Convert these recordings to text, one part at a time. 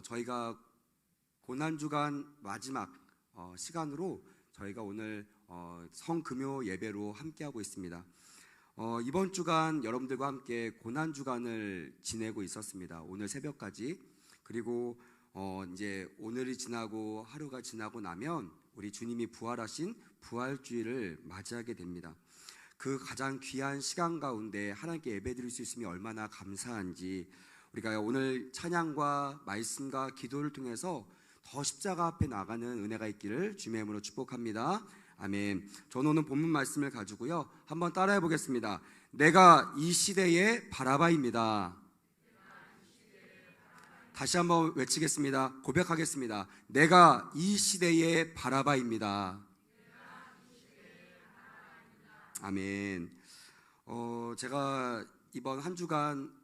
저희가 고난주간 마지막 시간으로 저희가 오늘 성금요 예배로 함께하고 있습니다. 이번 주간 여러분들과 함께 고난주간을 지내고 있었습니다. 오늘 새벽까지. 그리고 이제 오늘이 지나고 하루가 지나고 나면 우리 주님이 부활하신 부활주일을 맞이하게 됩니다. 그 가장 귀한 시간 가운데 하나님께 예배드릴 수 있음이 얼마나 감사한지 우리가 오늘 찬양과 말씀과 기도를 통해서 더 십자가 앞에 나가는 은혜가 있기를 주님의 이름으로 축복합니다. 아멘. 저는 오늘 본문 말씀을 가지고요 한번 따라해 보겠습니다. 내가 이 시대의 바라바입니다. 다시 한번 외치겠습니다. 고백하겠습니다. 내가 이 시대의 바라바입니다. 아멘. 제가 이번 한 주간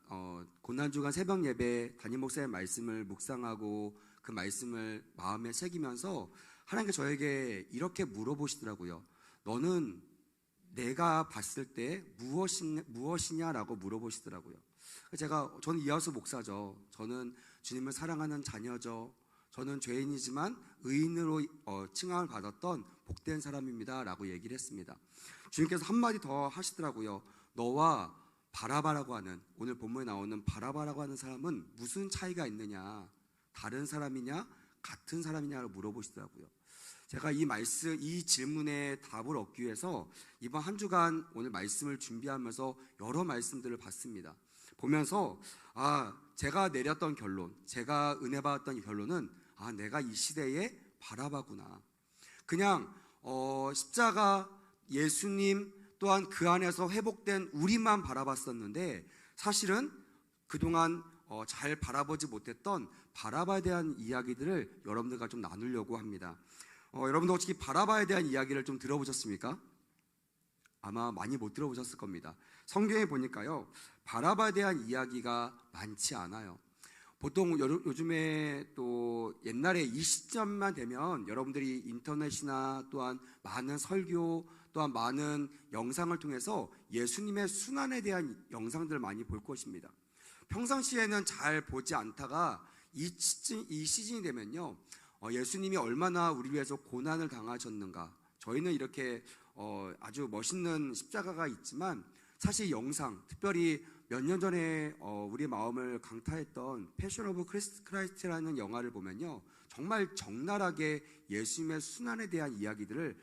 고난주간 새벽 예배 담임 목사의 말씀을 묵상하고 그 말씀을 마음에 새기면서 하나님께 저에게 이렇게 물어보시더라고요. 너는 내가 봤을 때 무엇이냐라고 물어보시더라고요. 저는 이하수 목사죠. 저는 주님을 사랑하는 자녀죠. 저는 죄인이지만 의인으로 칭함을 받았던 복된 사람입니다 라고 얘기를 했습니다. 주님께서 한마디 더 하시더라고요. 너와 바라바라고 하는, 오늘 본문에 나오는 바라바라고 하는 사람은 무슨 차이가 있느냐, 다른 사람이냐 같은 사람이냐를 물어보시더라고요. 제가 이 질문에 답을 얻기 위해서 이번 한 주간 오늘 말씀을 준비하면서 여러 말씀들을 봤습니다. 보면서 제가 내렸던 결론, 제가 은혜 받았던 결론은 내가 이 시대에 바라바구나. 그냥 십자가, 예수님 또한 그 안에서 회복된 우리만 바라봤었는데 사실은 그동안 잘 바라보지 못했던 바라바에 대한 이야기들을 여러분들과 좀 나누려고 합니다. 여러분들 혹시 바라바에 대한 이야기를 좀 들어보셨습니까? 아마 많이 못 들어보셨을 겁니다. 성경에 보니까요 바라바에 대한 이야기가 많지 않아요. 보통 요즘에 또 옛날에 이 시점만 되면 여러분들이 인터넷이나 또한 많은 설교 또한 많은 영상을 통해서 예수님의 순환에 대한 영상들을 많이 볼 것입니다. 평상시에는 잘 보지 않다가 이 시즌이 되면요 예수님이 얼마나 우리 위해서 고난을 당하셨는가. 저희는 이렇게 아주 멋있는 십자가가 있지만 사실 영상, 특별히 몇 년 전에 우리 마음을 강타했던 패션 오브 크라이스트라는 영화를 보면요 정말 적나라하게 예수님의 순환에 대한 이야기들을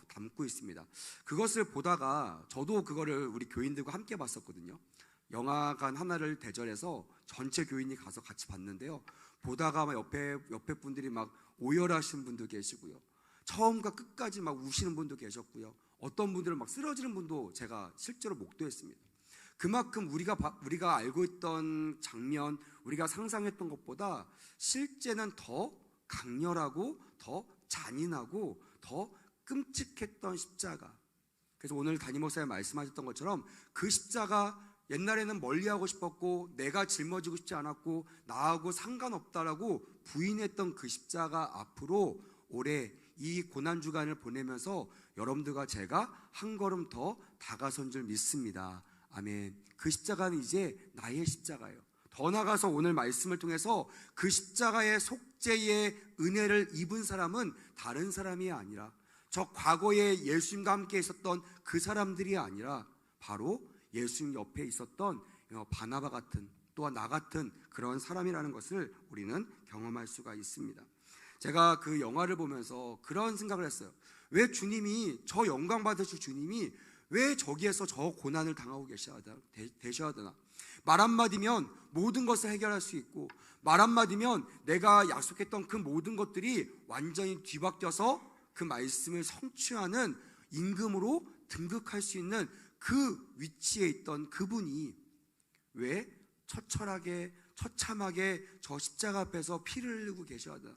담고 있습니다. 그것을 보다가 저도 그거를 우리 교인들과 함께 봤었거든요. 영화관 하나를 대절해서 전체 교인이 가서 같이 봤는데요, 보다가 옆에 분들이 막 오열하시는 분도 계시고요, 처음과 끝까지 막 우시는 분도 계셨고요, 어떤 분들은 막 쓰러지는 분도 제가 실제로 목도했습니다. 그만큼 우리가 알고 있던 장면, 우리가 상상했던 것보다 실제는 더 강렬하고 더 잔인하고 더 끔찍했던 십자가. 그래서 오늘 담임 목사님 말씀하셨던 것처럼 그 십자가, 옛날에는 멀리하고 싶었고 내가 짊어지고 싶지 않았고 나하고 상관없다라고 부인했던 그 십자가 앞으로 올해 이 고난주간을 보내면서 여러분들과 제가 한 걸음 더 다가선 줄 믿습니다. 아멘. 그 십자가는 이제 나의 십자가예요. 더 나아가서 오늘 말씀을 통해서 그 십자가의 속죄의 은혜를 입은 사람은 다른 사람이 아니라 저 과거에 예수님과 함께 있었던 그 사람들이 아니라 바로 예수님 옆에 있었던 바나바 같은, 또한 나 같은 그런 사람이라는 것을 우리는 경험할 수가 있습니다. 제가 그 영화를 보면서 그런 생각을 했어요. 왜 주님이, 저 영광 받으실 주님이 왜 저기에서 저 고난을 당하고 계셔야 되나. 말 한마디면 모든 것을 해결할 수 있고, 말 한마디면 내가 약속했던 그 모든 것들이 완전히 뒤바뀌어서 그 말씀을 성취하는 임금으로 등극할 수 있는 그 위치에 있던 그분이 왜 처참하게 저 십자가 앞에서 피를 흘리고 계셔야 되나.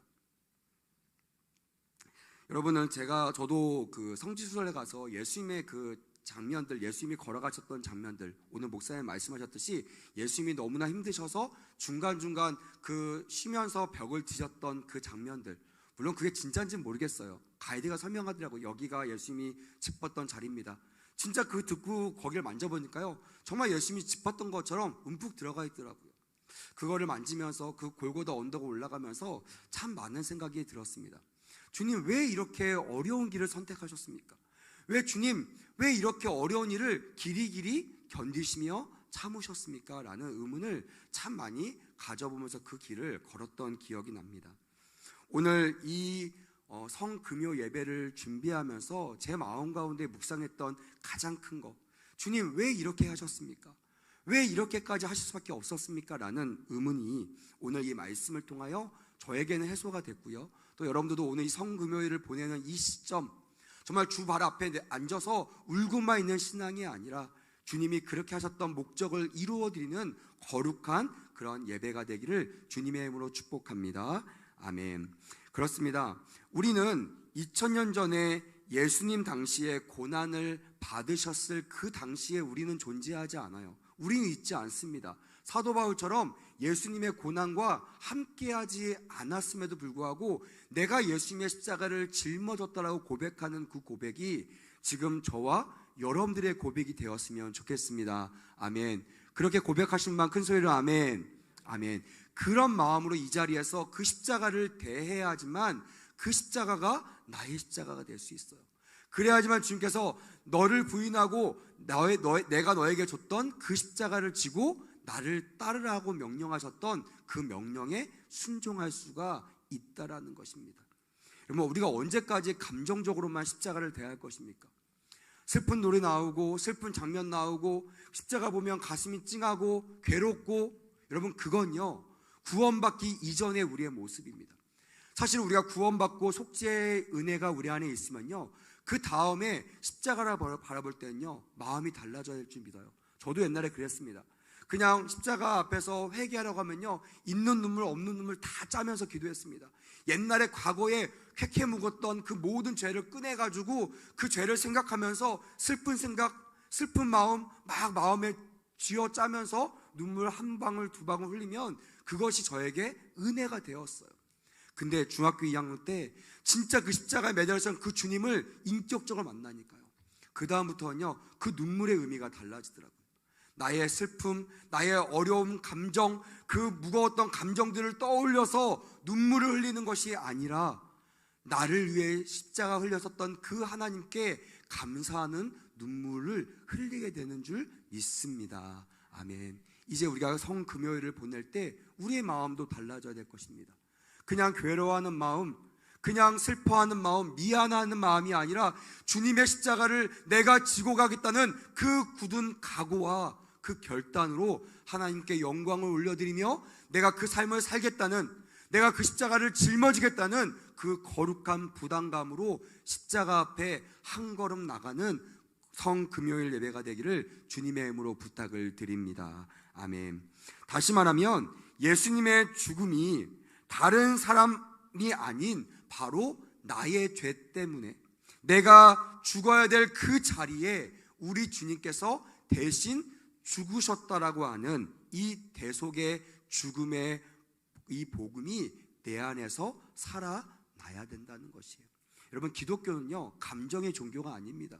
여러분은 저도 그 성지순례에 가서 예수님의 그 장면들, 예수님이 걸어가셨던 장면들, 오늘 목사님 말씀하셨듯이 예수님이 너무나 힘드셔서 중간중간 그 쉬면서 벽을 뒤졌던 그 장면들, 물론 그게 진짜인지는 모르겠어요. 가이드가 설명하더라고요. 여기가 예수님이 짚었던 자리입니다. 진짜 그 듣고 거기를 만져보니까요 정말 예수님이 짚었던 것처럼 움푹 들어가 있더라고요. 그거를 만지면서 그 골고다 언덕을 올라가면서 참 많은 생각이 들었습니다. 주님, 왜 이렇게 어려운 길을 선택하셨습니까? 주님, 왜 이렇게 어려운 일을 길이길이 견디시며 참으셨습니까? 라는 의문을 참 많이 가져보면서 그 길을 걸었던 기억이 납니다. 오늘 이 성금요 예배를 준비하면서 제 마음 가운데 묵상했던 가장 큰 것, 주님, 왜 이렇게 하셨습니까? 왜 이렇게까지 하실 수밖에 없었습니까? 라는 의문이 오늘 이 말씀을 통하여 저에게는 해소가 됐고요, 또 여러분들도 오늘 이 성금요일을 보내는 이 시점, 정말 주 발 앞에 앉아서 울고만 있는 신앙이 아니라 주님이 그렇게 하셨던 목적을 이루어드리는 거룩한 그런 예배가 되기를 주님의 이름으로 축복합니다. 아멘. 그렇습니다. 우리는 2000년 전에 예수님 당시에 고난을 받으셨을 그 당시에 우리는 존재하지 않아요. 우리는 있지 않습니다. 사도 바울처럼 예수님의 고난과 함께하지 않았음에도 불구하고 내가 예수님의 십자가를 짊어졌다라고 고백하는 그 고백이 지금 저와 여러분들의 고백이 되었으면 좋겠습니다. 아멘. 그렇게 고백하신 분 큰 소리로 아멘. 아멘. 그런 마음으로 이 자리에서 그 십자가를 대해야 하지만 그 십자가가 나의 십자가가 될 수 있어요. 그래야지만 주님께서 너를 부인하고 내가 너에게 줬던 그 십자가를 지고 나를 따르라고 명령하셨던 그 명령에 순종할 수가 있다라는 것입니다. 여러분, 우리가 언제까지 감정적으로만 십자가를 대할 것입니까? 슬픈 노래 나오고 슬픈 장면 나오고 십자가 보면 가슴이 찡하고 괴롭고, 여러분, 그건요 구원받기 이전의 우리의 모습입니다. 사실 우리가 구원받고 속죄의 은혜가 우리 안에 있으면요, 그 다음에 십자가를 바라볼 때는요 마음이 달라져야 될 줄 믿어요. 저도 옛날에 그랬습니다. 그냥 십자가 앞에서 회개하려고 하면요 있는 눈물 없는 눈물 다 짜면서 기도했습니다. 옛날에 과거에 쾌쾌 묵었던 그 모든 죄를 꺼내가지고 그 죄를 생각하면서 슬픈 생각, 슬픈 마음 막 마음에 쥐어짜면서 눈물 한 방울 두 방울 흘리면 그것이 저에게 은혜가 되었어요. 근데 중학교 2학년 때 진짜 그 십자가에 매달렸던 그 주님을 인격적으로 만나니까요, 그 다음부터는요 그 눈물의 의미가 달라지더라고요. 나의 슬픔, 나의 어려움, 감정, 그 무거웠던 감정들을 떠올려서 눈물을 흘리는 것이 아니라 나를 위해 십자가 흘렸었던 그 하나님께 감사하는 눈물을 흘리게 되는 줄 믿습니다. 아멘. 이제 우리가 성금요일을 보낼 때 우리의 마음도 달라져야 될 것입니다. 그냥 괴로워하는 마음, 그냥 슬퍼하는 마음, 미안하는 마음이 아니라 주님의 십자가를 내가 지고 가겠다는 그 굳은 각오와 그 결단으로 하나님께 영광을 올려드리며 내가 그 삶을 살겠다는, 내가 그 십자가를 짊어지겠다는 그 거룩한 부담감으로 십자가 앞에 한 걸음 나가는 성금요일 예배가 되기를 주님의 이름으로 부탁을 드립니다. 아멘. 다시 말하면 예수님의 죽음이 다른 사람이 아닌 바로 나의 죄 때문에 내가 죽어야 될 그 자리에 우리 주님께서 대신 죽으셨다라고 하는 이 대속의 죽음의 이 복음이 내 안에서 살아나야 된다는 것이에요. 여러분, 기독교는요 감정의 종교가 아닙니다.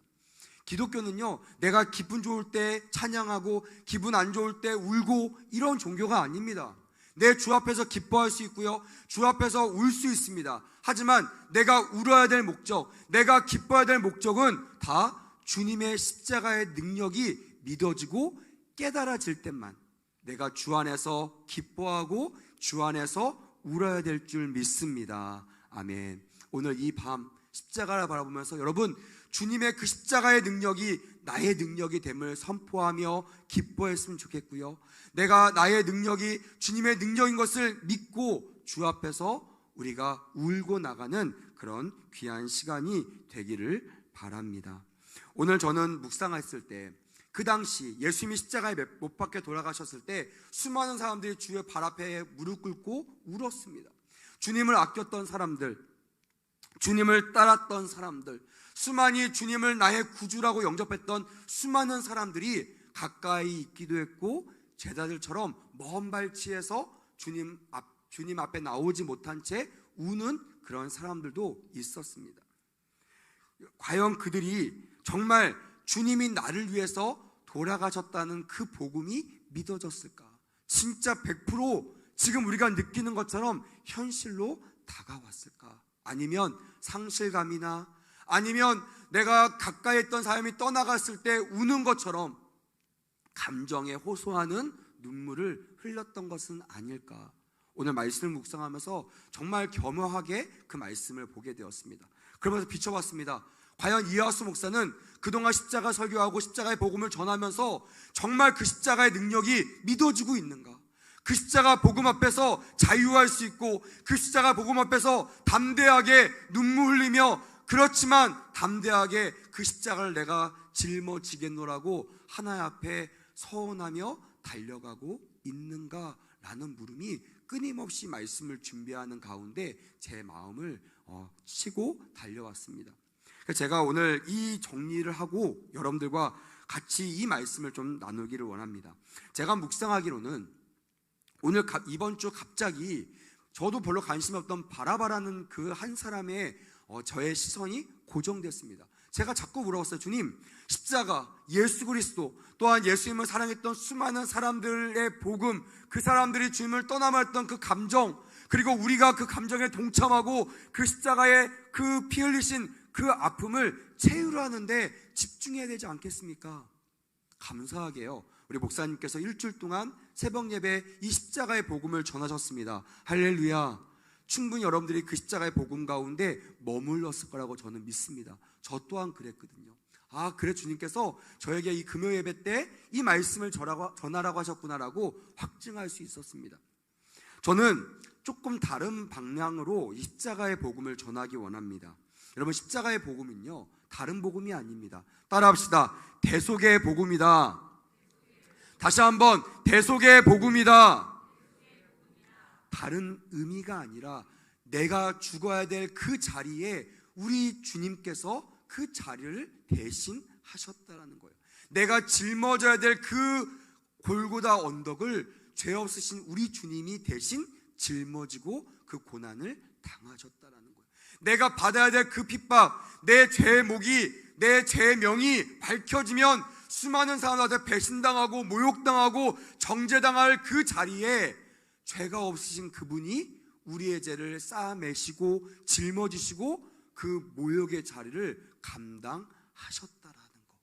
기독교는요 내가 기분 좋을 때 찬양하고 기분 안 좋을 때 울고 이런 종교가 아닙니다. 내 주 앞에서 기뻐할 수 있고요, 주 앞에서 울 수 있습니다. 하지만 내가 울어야 될 목적, 내가 기뻐야 될 목적은 다 주님의 십자가의 능력이 믿어지고 깨달아질 때만 내가 주 안에서 기뻐하고 주 안에서 울어야 될 줄 믿습니다. 아멘. 오늘 이 밤 십자가를 바라보면서 여러분, 주님의 그 십자가의 능력이 나의 능력이 됨을 선포하며 기뻐했으면 좋겠고요, 내가 나의 능력이 주님의 능력인 것을 믿고 주 앞에서 우리가 울고 나가는 그런 귀한 시간이 되기를 바랍니다. 오늘 저는 묵상했을 때 그 당시 예수님이 십자가에 못 박혀 돌아가셨을 때 수많은 사람들이 주의 발 앞에 무릎 꿇고 울었습니다. 주님을 아꼈던 사람들, 주님을 따랐던 사람들, 수많이 주님을 나의 구주라고 영접했던 수많은 사람들이 가까이 있기도 했고 제자들처럼 먼 발치에서 주님 앞에 나오지 못한 채 우는 그런 사람들도 있었습니다. 과연 그들이 정말 주님이 나를 위해서 돌아가셨다는 그 복음이 믿어졌을까? 진짜 100% 지금 우리가 느끼는 것처럼 현실로 다가왔을까? 아니면 상실감이나 아니면 내가 가까이 했던 사람이 떠나갔을 때 우는 것처럼 감정에 호소하는 눈물을 흘렸던 것은 아닐까? 오늘 말씀을 묵상하면서 정말 겸허하게 그 말씀을 보게 되었습니다. 그러면서 비춰봤습니다. 과연 이하수 목사는 그동안 십자가 설교하고 십자가의 복음을 전하면서 정말 그 십자가의 능력이 믿어지고 있는가? 그 십자가 복음 앞에서 자유할 수 있고 그 십자가 복음 앞에서 담대하게 눈물 흘리며 그렇지만 담대하게 그 십자가를 내가 짊어지겠노라고 하나님 앞에 서원하며 달려가고 있는가라는 물음이 끊임없이 말씀을 준비하는 가운데 제 마음을 치고 달려왔습니다. 제가 오늘 이 정리를 하고 여러분들과 같이 이 말씀을 좀 나누기를 원합니다. 제가 묵상하기로는 오늘 이번 주 갑자기 저도 별로 관심이 없던 바라바라는 그 한 사람의 저의 시선이 고정됐습니다. 제가 자꾸 물어봤어요. 주님, 십자가, 예수 그리스도, 또한 예수님을 사랑했던 수많은 사람들의 복음, 그 사람들이 주님을 떠나말했던 그 감정, 그리고 우리가 그 감정에 동참하고 그 십자가에 그 피 흘리신 그 아픔을 채우려 하는데 집중해야 되지 않겠습니까? 감사하게요, 우리 목사님께서 일주일 동안 새벽 예배 이 십자가의 복음을 전하셨습니다. 할렐루야. 충분히 여러분들이 그 십자가의 복음 가운데 머물렀을 거라고 저는 믿습니다. 저 또한 그랬거든요. 아, 그래 주님께서 저에게 이 금요 예배 때 이 말씀을 전하라고 하셨구나라고 확증할 수 있었습니다. 저는 조금 다른 방향으로 이 십자가의 복음을 전하기 원합니다. 여러분, 십자가의 복음은요, 다른 복음이 아닙니다. 따라합시다. 대속의 복음이다. 다시 한번, 대속의 복음이다. 다른 의미가 아니라 내가 죽어야 될 그 자리에 우리 주님께서 그 자리를 대신 하셨다라는 거예요. 내가 짊어져야 될 그 골고다 언덕을 죄 없으신 우리 주님이 대신 짊어지고 그 고난을 당하셨다라는 거예요. 내가 받아야 될 그 핍박, 내 죄목이, 내 죄명이 밝혀지면 수많은 사람들한테 배신당하고 모욕당하고 정죄당할 그 자리에 죄가 없으신 그분이 우리의 죄를 쌓아매시고 짊어지시고 그 모욕의 자리를 감당하셨다라는 거.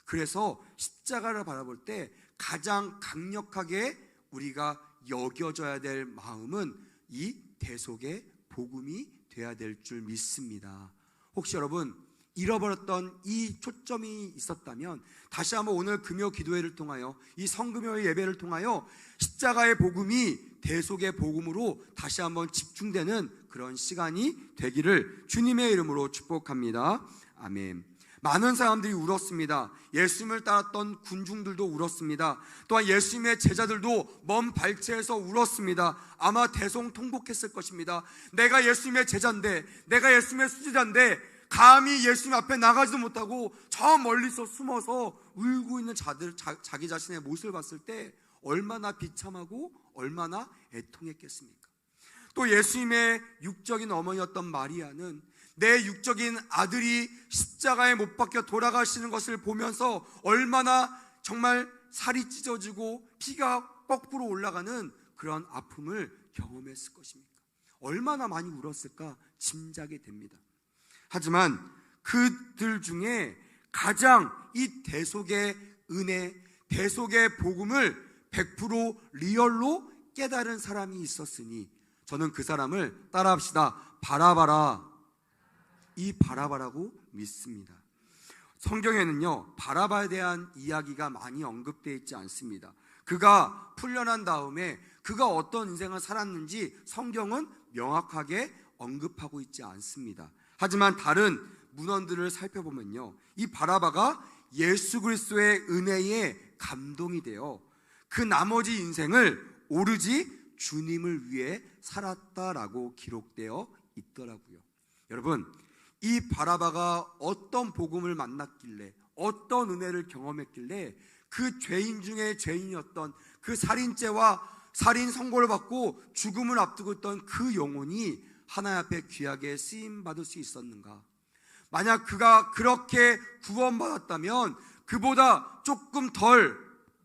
그래서 십자가를 바라볼 때 가장 강력하게 우리가 여겨져야 될 마음은 이 대속의 복음이 돼야 될 줄 믿습니다. 혹시 여러분 잃어버렸던 이 초점이 있었다면 다시 한번 오늘 금요 기도회를 통하여 이 성금요 예배를 통하여 십자가의 복음이 대속의 복음으로 다시 한번 집중되는 그런 시간이 되기를 주님의 이름으로 축복합니다. 아멘. 많은 사람들이 울었습니다. 예수님을 따랐던 군중들도 울었습니다. 또한 예수님의 제자들도 먼 발치에서 울었습니다. 아마 대성통곡했을 것입니다. 내가 예수님의 제자인데, 내가 예수님의 수제자인데 감히 예수님 앞에 나가지도 못하고 저 멀리서 숨어서 울고 있는 자기 자신의 모습을 봤을 때 얼마나 비참하고 얼마나 애통했겠습니까? 또 예수님의 육적인 어머니였던 마리아는 내 육적인 아들이 십자가에 못 박혀 돌아가시는 것을 보면서 얼마나 정말 살이 찢어지고 피가 거꾸로 올라가는 그런 아픔을 경험했을 것입니까? 얼마나 많이 울었을까 짐작이 됩니다. 하지만 그들 중에 가장 이 대속의 은혜, 대속의 복음을 100% 리얼로 깨달은 사람이 있었으니 저는 그 사람을 따라합시다. 바라바라, 이 바라바라고 믿습니다. 성경에는요, 바라바에 대한 이야기가 많이 언급되어 있지 않습니다. 그가 풀려난 다음에 그가 어떤 인생을 살았는지 성경은 명확하게 언급하고 있지 않습니다. 하지만 다른 문헌들을 살펴보면요, 이 바라바가 예수 그리스도의 은혜에 감동이 되어 그 나머지 인생을 오로지 주님을 위해 살았다라고 기록되어 있더라고요. 여러분, 이 바라바가 어떤 복음을 만났길래, 어떤 은혜를 경험했길래 그 죄인 중에 죄인이었던 그 살인죄와 살인 선고를 받고 죽음을 앞두고 있던 그 영혼이 하나님 앞에 귀하게 쓰임받을 수 있었는가? 만약 그가 그렇게 구원받았다면 그보다 조금 덜,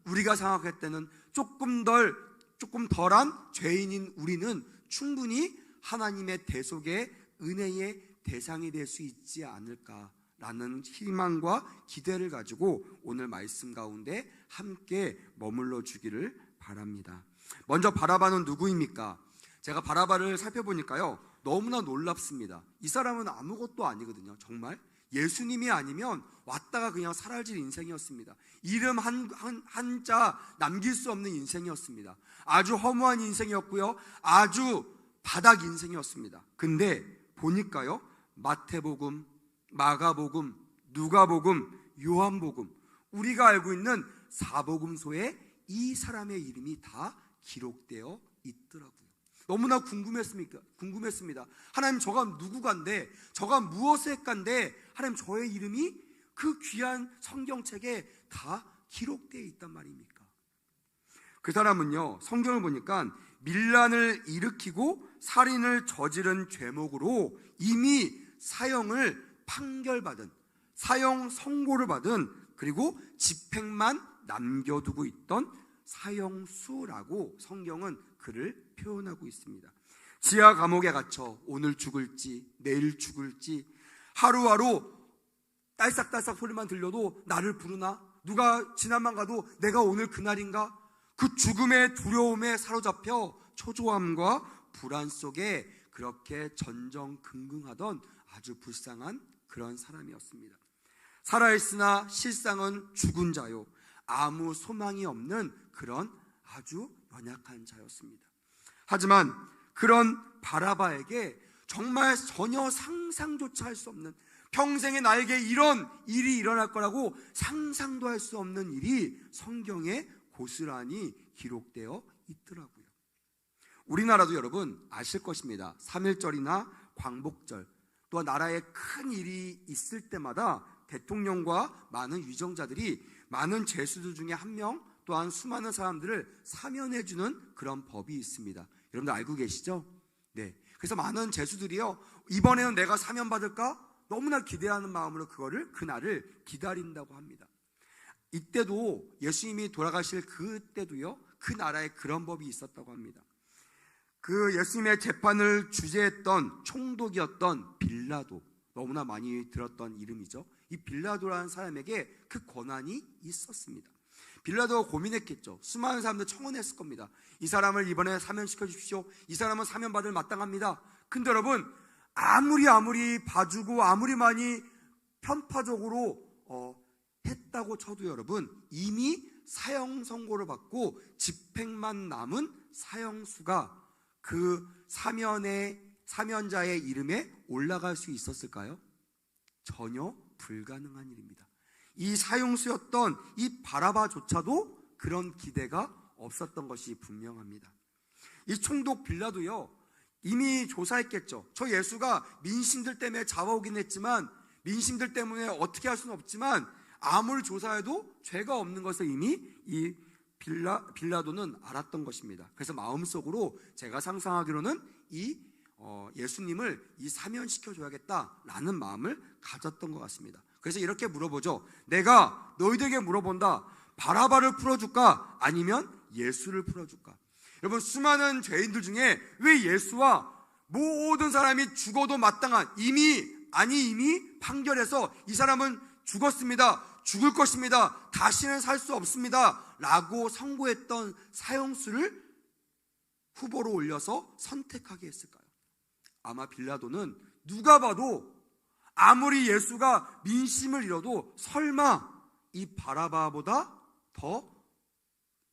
우리가 생각할 때는 조금 덜 조금 덜한 죄인인 우리는 충분히 하나님의 대속의 은혜의 대상이 될 수 있지 않을까라는 희망과 기대를 가지고 오늘 말씀 가운데 함께 머물러 주기를 바랍니다. 먼저 바라바는 누구입니까? 제가 바라바를 살펴보니까요, 너무나 놀랍습니다. 이 사람은 아무것도 아니거든요. 정말 예수님이 아니면 왔다가 그냥 사라질 인생이었습니다. 이름 한자 남길 수 없는 인생이었습니다. 아주 허무한 인생이었고요, 아주 바닥 인생이었습니다. 근데 보니까요, 마태복음, 마가복음, 누가복음, 요한복음, 우리가 알고 있는 사복음서에 이 사람의 이름이 다 기록되어 있더라고요. 너무나 궁금했습니다. 하나님, 저가 누구간데, 저가 무엇의 간데 하나님, 저의 이름이 그 귀한 성경책에 다 기록되어 있단 말입니까? 그 사람은요, 성경을 보니까 밀란을 일으키고 살인을 저지른 죄목으로 이미 사형을 판결받은, 사형 선고를 받은, 그리고 집행만 남겨두고 있던 사형수라고 성경은 그를 표현하고 있습니다. 지하 감옥에 갇혀 오늘 죽을지 내일 죽을지 하루하루 딸싹딸싹 소리만 들려도 나를 부르나? 누가 지나만 가도 내가 오늘 그날인가? 그 죽음의 두려움에 사로잡혀 초조함과 불안 속에 그렇게 전전긍긍하던 아주 불쌍한 그런 사람이었습니다. 살아있으나 실상은 죽은 자요, 아무 소망이 없는 그런 아주 연약한 자였습니다. 하지만 그런 바라바에게 정말 전혀 상상조차 할 수 없는, 평생에 나에게 이런 일이 일어날 거라고 상상도 할 수 없는 일이 성경에 고스란히 기록되어 있더라고요. 우리나라도 여러분 아실 것입니다. 3.1절이나 광복절, 또한 나라에 큰 일이 있을 때마다 대통령과 많은 위정자들이 많은 죄수들 중에 한 명, 또한 수많은 사람들을 사면해주는 그런 법이 있습니다. 여러분들 알고 계시죠? 네. 그래서 많은 죄수들이요, 이번에는 내가 사면받을까? 너무나 기대하는 마음으로 그날을 기다린다고 합니다. 이때도 예수님이 돌아가실 그때도요, 그 나라에 그런 법이 있었다고 합니다. 그 예수님의 재판을 주재했던 총독이었던 빌라도, 너무나 많이 들었던 이름이죠. 이 빌라도라는 사람에게 그 권한이 있었습니다. 빌라도가 고민했겠죠. 수많은 사람들 청원했을 겁니다. 이 사람을 이번에 사면시켜 주십시오. 이 사람은 사면받을 마땅합니다. 근데 여러분, 아무리 봐주고 아무리 많이 편파적으로 했다고 쳐도 여러분, 이미 사형 선고를 받고 집행만 남은 사형수가 그 사면자의 이름에 올라갈 수 있었을까요? 전혀 불가능한 일입니다. 이 사형수였던 이 바라바조차도 그런 기대가 없었던 것이 분명합니다. 이 총독 빌라도요, 이미 조사했겠죠. 저 예수가 민심들 때문에 잡아오긴 했지만, 민심들 때문에 어떻게 할 수는 없지만 아무리 조사해도 죄가 없는 것을 이미 이 빌라도는 알았던 것입니다. 그래서 마음속으로 제가 상상하기로는 예수님을 사면시켜줘야겠다라는 마음을 가졌던 것 같습니다. 그래서 이렇게 물어보죠. 내가 너희들에게 물어본다. 바라바를 풀어줄까? 아니면 예수를 풀어줄까? 여러분, 수많은 죄인들 중에 왜 예수와 모든 사람이 죽어도 마땅한, 이미 판결해서 이 사람은 죽었습니다, 죽을 것입니다, 다시는 살 수 없습니다 라고 선고했던 사형수를 후보로 올려서 선택하게 했을까요? 아마 빌라도는 누가 봐도 아무리 예수가 민심을 잃어도 설마 이 바라바보다 더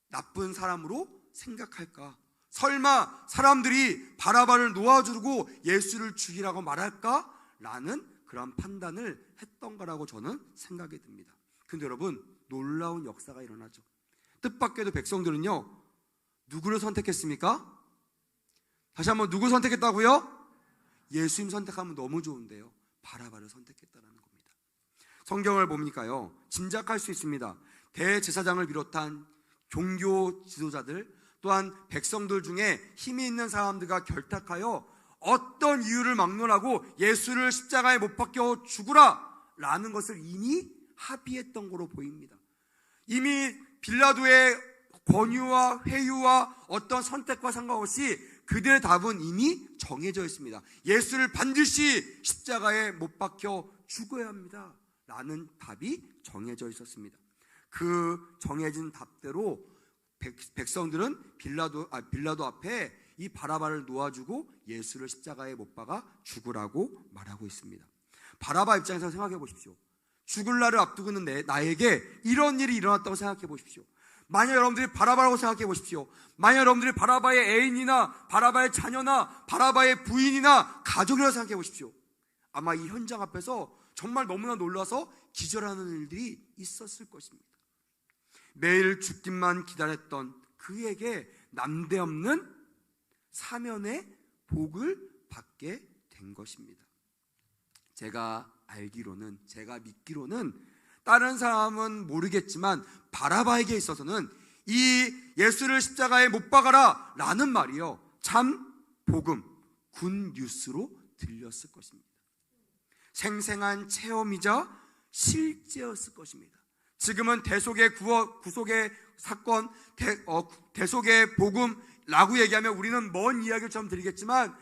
나쁜 사람으로 생각할까? 설마 사람들이 바라바를 놓아주고 예수를 죽이라고 말할까? 라는 그런 판단을 했던 거라고 저는 생각이 듭니다. 근데 여러분, 놀라운 역사가 일어나죠. 뜻밖에도 백성들은요, 누구를 선택했습니까? 다시 한번, 누구 선택했다고요? 예수님 선택하면 너무 좋은데요, 바라바를 선택했다는 겁니다. 성경을 보니까요, 짐작할 수 있습니다. 대제사장을 비롯한 종교 지도자들, 또한 백성들 중에 힘이 있는 사람들과 결탁하여 어떤 이유를 막론하고 예수를 십자가에 못 박혀 죽으라 라는 것을 이미 합의했던 거로 보입니다. 이미 빌라도의 권유와 회유와 어떤 선택과 상관없이 그들의 답은 이미 정해져 있습니다. 예수를 반드시 십자가에 못 박혀 죽어야 합니다 라는 답이 정해져 있었습니다. 그 정해진 답대로 백성들은 빌라도 앞에 이 바라바를 놓아주고 예수를 십자가에 못 박아 죽으라고 말하고 있습니다. 바라바 입장에서 생각해 보십시오. 죽을 날을 앞두고 있는 나에게 이런 일이 일어났다고 생각해 보십시오. 만약 여러분들이 바라바라고 생각해 보십시오. 만약 여러분들이 바라바의 애인이나 바라바의 자녀나 바라바의 부인이나 가족이라고 생각해 보십시오. 아마 이 현장 앞에서 정말 너무나 놀라서 기절하는 일들이 있었을 것입니다. 매일 죽기만 기다렸던 그에게 남대없는 사면의 복을 받게 된 것입니다. 제가 믿기로는 다른 사람은 모르겠지만 바라바에게 있어서는 이 예수를 십자가에 못 박아라 라는 말이요, 참 복음, 굿 뉴스로 들렸을 것입니다. 생생한 체험이자 실제였을 것입니다. 지금은 대속의 구속의 사건, 대속의 복음라고 얘기하면 우리는 먼 이야기처럼 들리겠지만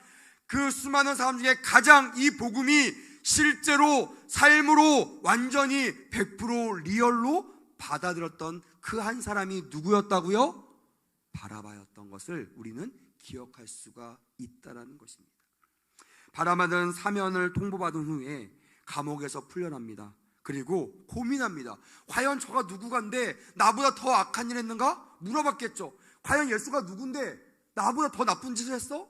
그 수많은 사람 중에 가장 이 복음이 실제로 삶으로 완전히 100% 리얼로 받아들였던 그 한 사람이 누구였다고요? 바라바였던 것을 우리는 기억할 수가 있다는 것입니다. 바라바는 사면을 통보받은 후에 감옥에서 풀려납니다. 그리고 고민합니다. 과연 저가 누구간데 나보다 더 악한 일 했는가? 물어봤겠죠. 과연 예수가 누군데 나보다 더 나쁜 짓을 했어?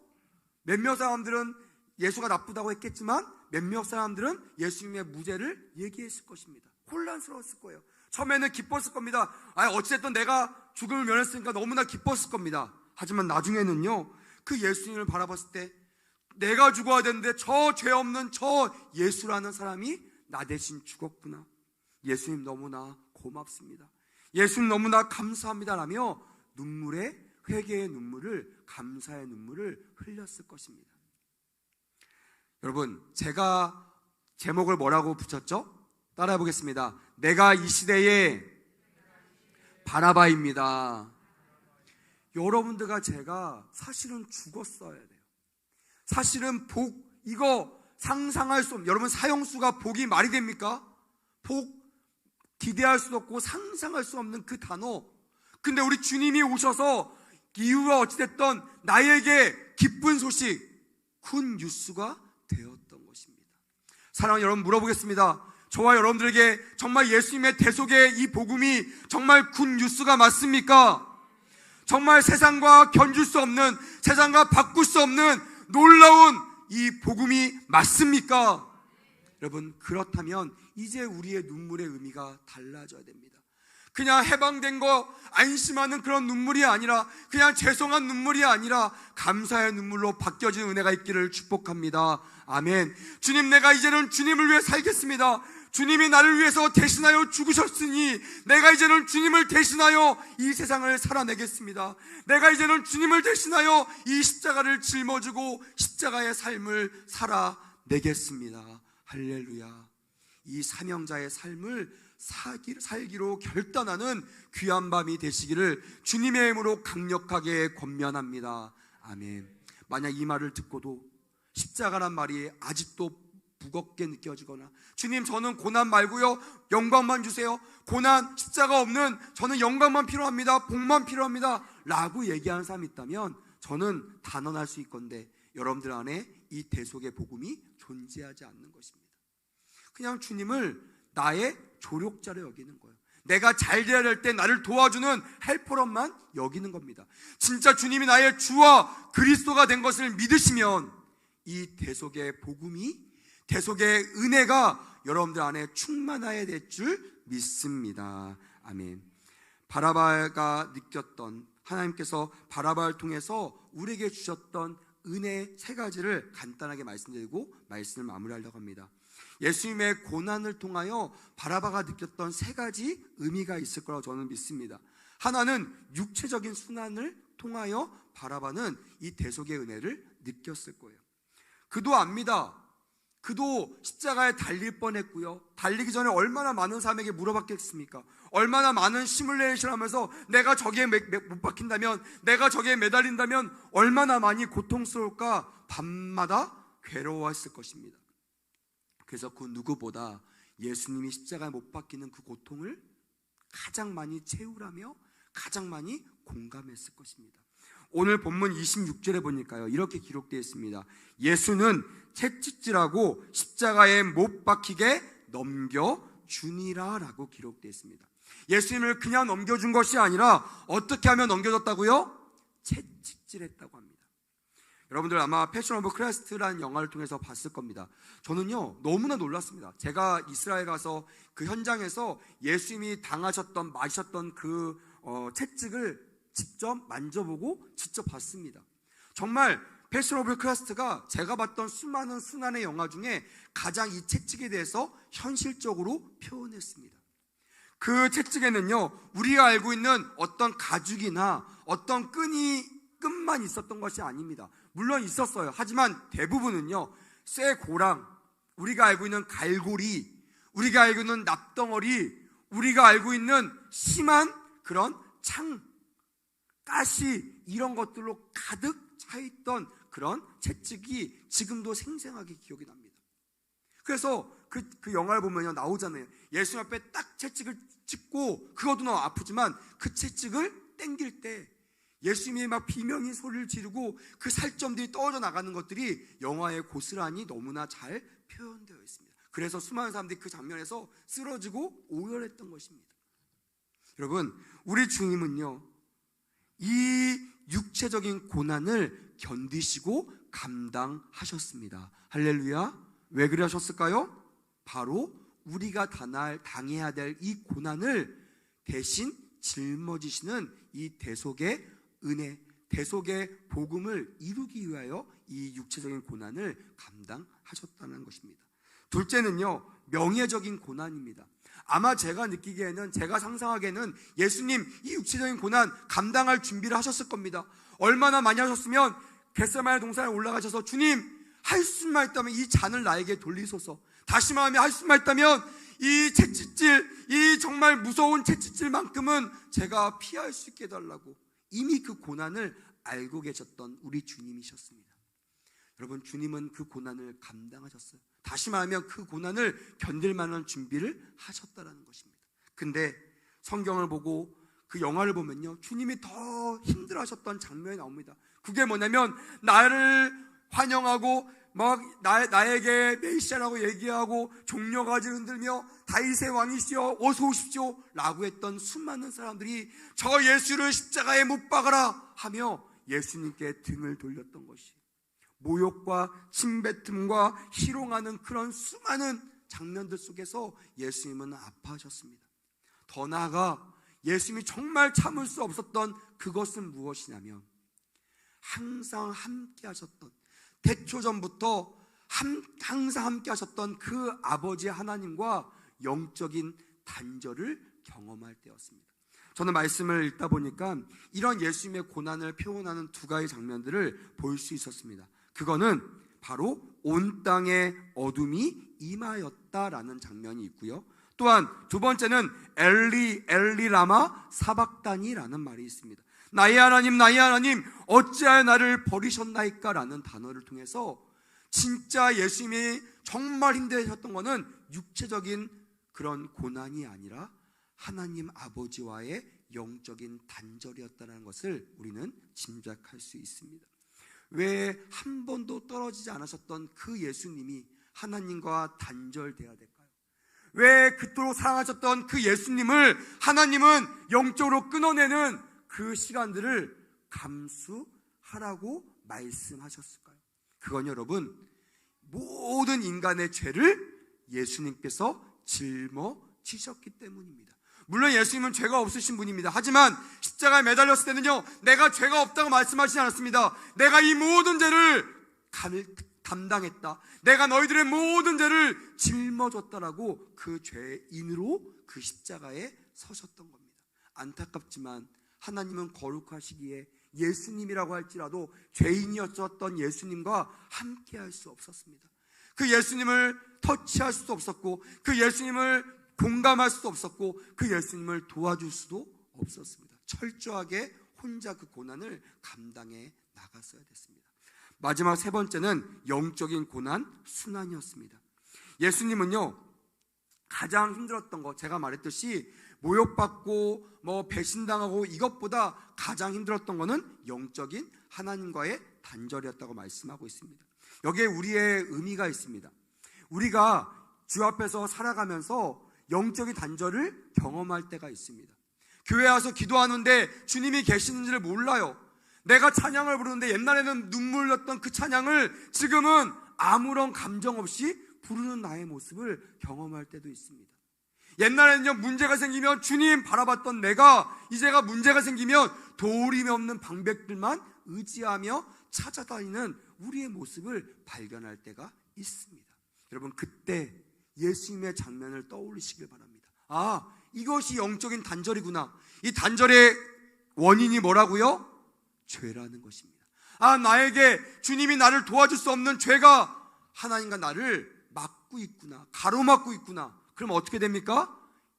몇몇 사람들은 예수가 나쁘다고 했겠지만 몇몇 사람들은 예수님의 무죄를 얘기했을 것입니다. 혼란스러웠을 거예요. 처음에는 기뻤을 겁니다. 어찌됐든 내가 죽음을 면했으니까 너무나 기뻤을 겁니다. 하지만 나중에는요, 그 예수님을 바라봤을 때 내가 죽어야 되는데 저 죄 없는 저 예수라는 사람이 나 대신 죽었구나. 예수님 너무나 고맙습니다. 예수님 너무나 감사합니다 라며 회개의 눈물을, 감사의 눈물을 흘렸을 것입니다. 여러분, 제가 제목을 뭐라고 붙였죠? 따라해 보겠습니다. 내가 이 시대의 바라바입니다. 여러분들과 제가 사실은 죽었어야 돼요. 사실은 이거 상상할 수 없는, 여러분 사형수가 복이 말이 됩니까? 복 기대할 수도 없고 상상할 수 없는 그 단어. 근데 우리 주님이 오셔서 이유가 어찌됐든 나에게 기쁜 소식, 굿 뉴스가 되었던 것입니다. 사랑하는 여러분, 물어보겠습니다. 저와 여러분들에게 정말 예수님의 대속의 이 복음이 정말 굿 뉴스가 맞습니까? 정말 세상과 견줄 수 없는, 세상과 바꿀 수 없는 놀라운 이 복음이 맞습니까? 여러분, 그렇다면 이제 우리의 눈물의 의미가 달라져야 됩니다. 그냥 해방된 거 안심하는 그런 눈물이 아니라, 그냥 죄송한 눈물이 아니라 감사의 눈물로 바뀌어지는 은혜가 있기를 축복합니다. 아멘. 주님, 내가 이제는 주님을 위해 살겠습니다. 주님이 나를 위해서 대신하여 죽으셨으니 내가 이제는 주님을 대신하여 이 세상을 살아내겠습니다. 내가 이제는 주님을 대신하여 이 십자가를 짊어지고 십자가의 삶을 살아내겠습니다. 할렐루야. 이 사명자의 삶을 살기로 결단하는 귀한 밤이 되시기를 주님의 이름으로 강력하게 권면합니다. 아멘. 만약 이 말을 듣고도 십자가란 말이 아직도 무겁게 느껴지거나, 주님 저는 고난 말고요 영광만 주세요, 고난 십자가 없는 저는 영광만 필요합니다, 복만 필요합니다 라고 얘기하는 사람이 있다면 저는 단언할 수 있건데 여러분들 안에 이 대속의 복음이 존재하지 않는 것입니다. 그냥 주님을 나의 조력자로 여기는 거예요. 내가 잘 되어야 될 때 나를 도와주는 헬퍼로만 여기는 겁니다. 진짜 주님이 나의 주와 그리스도가 된 것을 믿으시면 이 대속의 복음이, 대속의 은혜가 여러분들 안에 충만하게 될 줄 믿습니다. 아멘. 바라바가 느꼈던, 하나님께서 바라바를 통해서 우리에게 주셨던 은혜 세 가지를 간단하게 말씀드리고 말씀을 마무리하려고 합니다. 예수님의 고난을 통하여 바라바가 느꼈던 세 가지 의미가 있을 거라고 저는 믿습니다. 하나는 육체적인 순환을 통하여 바라바는 이 대속의 은혜를 느꼈을 거예요. 그도 압니다. 그도 십자가에 달릴 뻔했고요. 달리기 전에 얼마나 많은 사람에게 물어봤겠습니까? 얼마나 많은 시뮬레이션을 하면서 내가 저기에 못 박힌다면, 내가 저기에 매달린다면 얼마나 많이 고통스러울까 밤마다 괴로워했을 것입니다. 그래서 그 누구보다 예수님이 십자가에 못 박히는 그 고통을 가장 많이 채우라며 가장 많이 공감했을 것입니다. 오늘 본문 26절에 보니까요, 이렇게 기록되어 있습니다. 예수는 채찍질하고 십자가에 못 박히게 넘겨주니라 라고 기록되어 있습니다. 예수님을 그냥 넘겨준 것이 아니라 어떻게 하면 넘겨졌다고요? 채찍질했다고 합니다. 여러분들 아마 패션 오브 크라이스트라는 영화를 통해서 봤을 겁니다. 저는요 너무나 놀랐습니다. 제가 이스라엘 가서 그 현장에서 예수님이 당하셨던 마셨던 그 채찍을 직접 만져보고 직접 봤습니다. 정말 패션 오브 크라이스트가 제가 봤던 수많은 순환의 영화 중에 가장 이 채찍에 대해서 현실적으로 표현했습니다. 그 채찍에는요 우리가 알고 있는 어떤 가죽이나 어떤 끈만 있었던 것이 아닙니다. 물론 있었어요. 하지만 대부분은요 쇠 고랑, 우리가 알고 있는 갈고리, 우리가 알고 있는 납덩어리, 우리가 알고 있는 심한 그런 창, 가시 이런 것들로 가득 차있던 그런 채찍이 지금도 생생하게 기억이 납니다. 그래서 그 영화를 보면 나오잖아요. 예수 앞에 딱 채찍을 찍고, 그것도 너무 아프지만 그 채찍을 땡길 때 예수님이 막 비명의 소리를 지르고 그 살점들이 떨어져 나가는 것들이 영화에 고스란히 너무나 잘 표현되어 있습니다. 그래서 수많은 사람들이 그 장면에서 쓰러지고 오열했던 것입니다. 여러분, 우리 주님은요 이 육체적인 고난을 견디시고 감당하셨습니다. 할렐루야. 왜 그러셨을까요? 바로 우리가 당해야 될 이 고난을 대신 짊어지시는 이 대속의 은혜, 대속의 복음을 이루기 위하여 이 육체적인 고난을 감당하셨다는 것입니다. 둘째는요 명예적인 고난입니다. 아마 제가 느끼기에는, 제가 상상하기에는 예수님 이 육체적인 고난 감당할 준비를 하셨을 겁니다. 얼마나 많이 하셨으면 겟세마네 동산에 올라가셔서 주님 할 수만 있다면 이 잔을 나에게 돌리소서, 다시 말하면 할 수만 있다면 이 채찍질, 이 정말 무서운 채찍질만큼은 제가 피할 수 있게 해달라고 이미 그 고난을 알고 계셨던 우리 주님이셨습니다. 여러분, 주님은 그 고난을 감당하셨어요. 다시 말하면 그 고난을 견딜 만한 준비를 하셨다는 것입니다. 근데 성경을 보고 그 영화를 보면요 주님이 더 힘들어하셨던 장면이 나옵니다. 그게 뭐냐면 나를 환영하고 막 나에게 메시아라고 얘기하고 종려가지 흔들며 다윗의 왕이시여 어서 오십시오 라고 했던 수많은 사람들이 저 예수를 십자가에 못 박아라 하며 예수님께 등을 돌렸던 것이, 모욕과 침뱉음과 희롱하는 그런 수많은 장면들 속에서 예수님은 아파하셨습니다. 더 나아가 예수님이 정말 참을 수 없었던 그것은 무엇이냐면 항상 함께 하셨던, 태초전부터 항상 함께 하셨던 그 아버지 하나님과 영적인 단절을 경험할 때였습니다. 저는 말씀을 읽다 보니까 이런 예수님의 고난을 표현하는 두 가지 장면들을 볼 수 있었습니다. 그거는 바로 온 땅에 어둠이 임하였다라는 장면이 있고요, 또한 두 번째는 엘리 라마 사박다니라는 말이 있습니다. 나의 하나님 어찌하여 나를 버리셨나이까 라는 단어를 통해서 진짜 예수님이 정말 힘들으셨던 것은 육체적인 그런 고난이 아니라 하나님 아버지와의 영적인 단절이었다는 것을 우리는 짐작할 수 있습니다. 왜 한 번도 떨어지지 않으셨던 그 예수님이 하나님과 단절되어야 될까요? 왜 그토록 사랑하셨던 그 예수님을 하나님은 영적으로 끊어내는 그 시간들을 감수하라고 말씀하셨을까요? 그건 여러분, 모든 인간의 죄를 예수님께서 짊어지셨기 때문입니다. 물론 예수님은 죄가 없으신 분입니다. 하지만 십자가에 매달렸을 때는요 내가 죄가 없다고 말씀하시지 않았습니다. 내가 이 모든 죄를 담당했다, 내가 너희들의 모든 죄를 짊어졌다라고 그 죄인으로 그 십자가에 서셨던 겁니다. 안타깝지만 하나님은 거룩하시기에 예수님이라고 할지라도 죄인이었던 예수님과 함께 할 수 없었습니다. 그 예수님을 터치할 수도 없었고, 그 예수님을 공감할 수도 없었고, 그 예수님을 도와줄 수도 없었습니다. 철저하게 혼자 그 고난을 감당해 나갔어야 됐습니다. 마지막 세 번째는 영적인 고난 순환이었습니다. 예수님은요, 가장 힘들었던 거, 제가 말했듯이 모욕받고 배신당하고, 이것보다 가장 힘들었던 거는 영적인 하나님과의 단절이었다고 말씀하고 있습니다. 여기에 우리의 의미가 있습니다. 우리가 주 앞에서 살아가면서 영적인 단절을 경험할 때가 있습니다. 교회 와서 기도하는데 주님이 계시는지를 몰라요. 내가 찬양을 부르는데 옛날에는 눈물 났던 그 찬양을 지금은 아무런 감정 없이 부르는 나의 모습을 경험할 때도 있습니다. 옛날에는요, 문제가 생기면 주님 바라봤던 내가 이제가 문제가 생기면 도울림이 없는 방백들만 의지하며 찾아다니는 우리의 모습을 발견할 때가 있습니다. 여러분, 그때 예수님의 장면을 떠올리시길 바랍니다. 아, 이것이 영적인 단절이구나. 이 단절의 원인이 뭐라고요? 죄라는 것입니다. 아, 나에게 주님이 나를 도와줄 수 없는 죄가 하나님과 나를 막고 있구나, 가로막고 있구나. 그럼 어떻게 됩니까?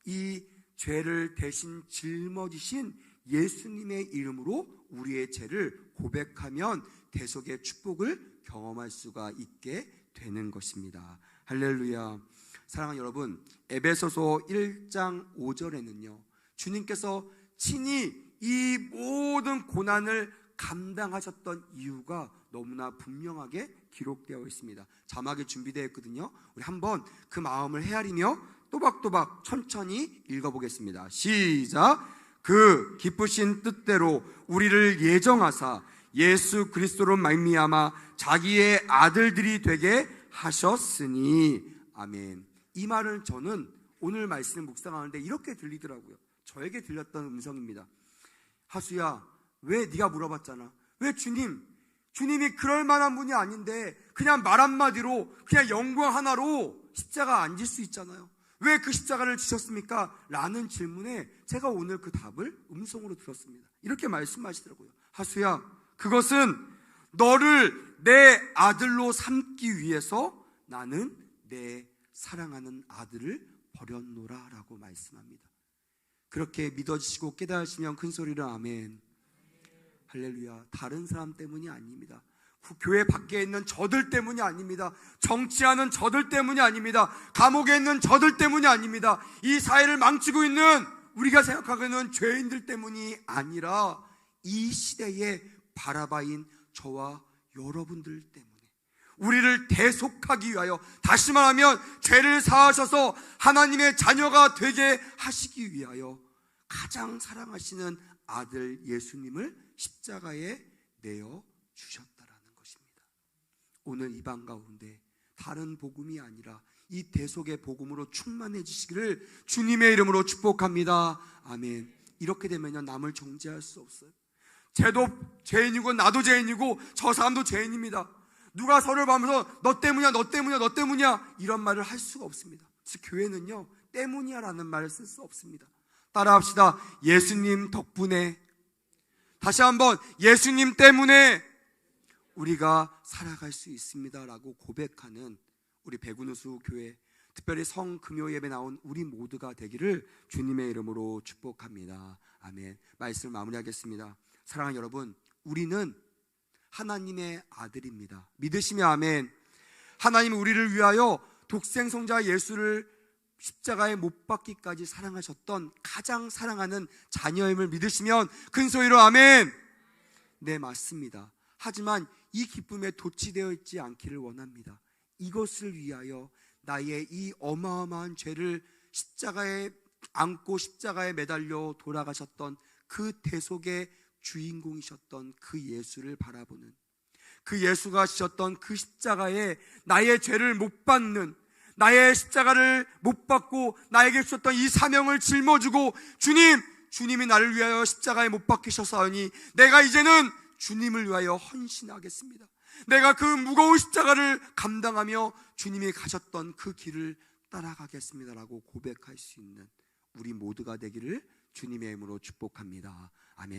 이 죄를 대신 짊어지신 예수님의 이름으로 우리의 죄를 고백하면 대속의 축복을 경험할 수가 있게 되는 것입니다. 할렐루야. 사랑하는 여러분, 에베소서 1장 5절에는요, 주님께서 친히 이 모든 고난을 감당하셨던 이유가 너무나 분명하게 기록되어 있습니다. 자막이 준비되어 있거든요. 우리 한번 그 마음을 헤아리며 또박또박 천천히 읽어보겠습니다. 시작. 그 기쁘신 뜻대로 우리를 예정하사 예수 그리스도로 말미암아 자기의 아들들이 되게 하셨으니. 아멘. 이 말은 저는 오늘 말씀을 묵상하는데 이렇게 들리더라고요. 저에게 들렸던 음성입니다. 하수야, 왜 네가 물어봤잖아. 왜 주님이 그럴 만한 분이 아닌데 그냥 말 한마디로, 그냥 영광 하나로 십자가 안 질 수 있잖아요. 왜 그 십자가를 지셨습니까? 라는 질문에 제가 오늘 그 답을 음성으로 들었습니다. 이렇게 말씀하시더라고요. 하수야, 그것은 너를 내 아들로 삼기 위해서 나는 내 사랑하는 아들을 버렸노라 라고 말씀합니다. 그렇게 믿어지시고 깨달으시면 큰 소리로 아멘. 할렐루야. 다른 사람 때문이 아닙니다. 교회 밖에 있는 저들 때문이 아닙니다. 정치하는 저들 때문이 아닙니다. 감옥에 있는 저들 때문이 아닙니다. 이 사회를 망치고 있는 우리가 생각하기에는 죄인들 때문이 아니라 이 시대의 바라바인 저와 여러분들 때문에, 우리를 대속하기 위하여, 다시 말하면 죄를 사하셔서 하나님의 자녀가 되게 하시기 위하여 가장 사랑하시는 아들 예수님을 십자가에 내어 주셨다라는 것입니다. 오늘 이 방 가운데 다른 복음이 아니라 이 대속의 복음으로 충만해지시기를 주님의 이름으로 축복합니다. 아멘. 이렇게 되면요, 남을 정죄할 수 없어요. 쟤도 죄인이고 나도 죄인이고 저 사람도 죄인입니다. 누가 서로를 보면서 너 때문이야, 너 때문이야, 너 때문이야 이런 말을 할 수가 없습니다. 즉 교회는요, 때문이야 라는 말을 쓸 수 없습니다. 따라합시다. 예수님 덕분에, 다시 한번 예수님 때문에 우리가 살아갈 수 있습니다 라고 고백하는 우리 백운우수 교회, 특별히 성금요 예배 나온 우리 모두가 되기를 주님의 이름으로 축복합니다. 아멘. 말씀을 마무리하겠습니다. 사랑하는 여러분, 우리는 하나님의 아들입니다. 믿으시면 아멘. 하나님은 우리를 위하여 독생성자 예수를 십자가에 못 박기까지 사랑하셨던 가장 사랑하는 자녀임을 믿으시면 큰 소리로 아멘. 네, 맞습니다. 하지만 이 기쁨에 도취되어 있지 않기를 원합니다. 이것을 위하여 나의 이 어마어마한 죄를 십자가에 안고 십자가에 매달려 돌아가셨던 그 대속의 주인공이셨던 그 예수를 바라보는, 그 예수가 지셨던 그 십자가에 나의 죄를 못 받는, 나의 십자가를 못 받고 나에게 주셨던 이 사명을 짊어지고 주님이 나를 위하여 십자가에 못 박히셨사오니 내가 이제는 주님을 위하여 헌신하겠습니다. 내가 그 무거운 십자가를 감당하며 주님이 가셨던 그 길을 따라가겠습니다 라고 고백할 수 있는 우리 모두가 되기를 주님의 이름으로 축복합니다. 아멘.